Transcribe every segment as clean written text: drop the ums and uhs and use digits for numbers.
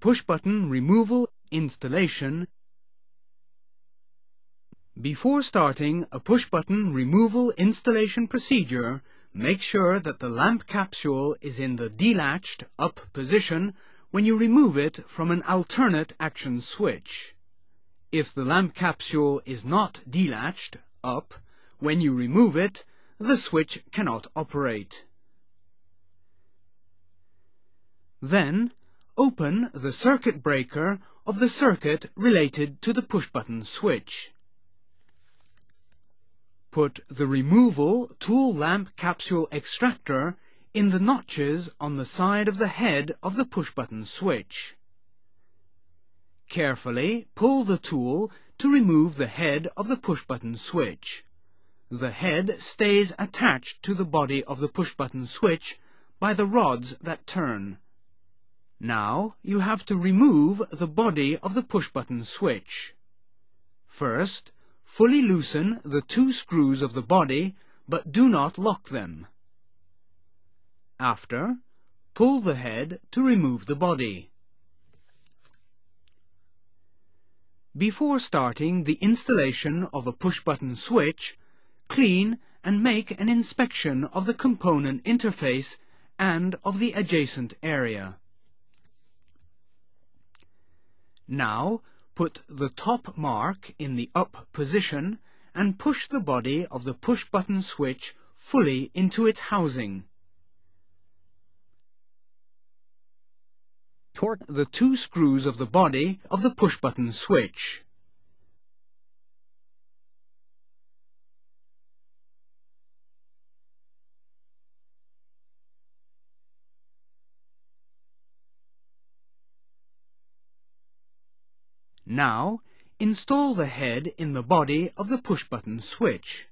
push-button removal installation. Before starting a push-button removal installation procedure, make sure that the lamp capsule is in the delatched up position when you remove it from an alternate action switch. If the lamp capsule is not delatched up when you remove it, the switch cannot operate. Then, open the circuit breaker of the circuit related to the push-button switch. Put the removal tool lamp capsule extractor in the notches on the side of the head of the push-button switch. Carefully pull the tool to remove the head of the push-button switch. The head stays attached to the body of the push-button switch by the rods that turn. Now you have to remove the body of the push-button switch. First, fully loosen the 2 screws of the body, but do not lock them. After, pull the head to remove the body. Before starting the installation of a push-button switch, clean and make an inspection of the component interface and of the adjacent area. Now, put the top mark in the up position and push the body of the push-button switch fully into its housing. Torque the 2 screws of the body of the push-button switch. Now, install the head in the body of the push-button switch.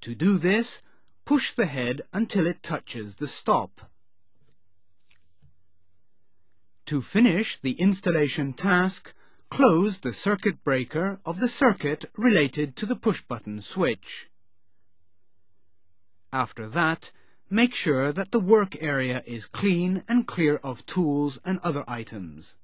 To do this, push the head until it touches the stop. To finish the installation task, close the circuit breaker of the circuit related to the push-button switch. After that, make sure that the work area is clean and clear of tools and other items.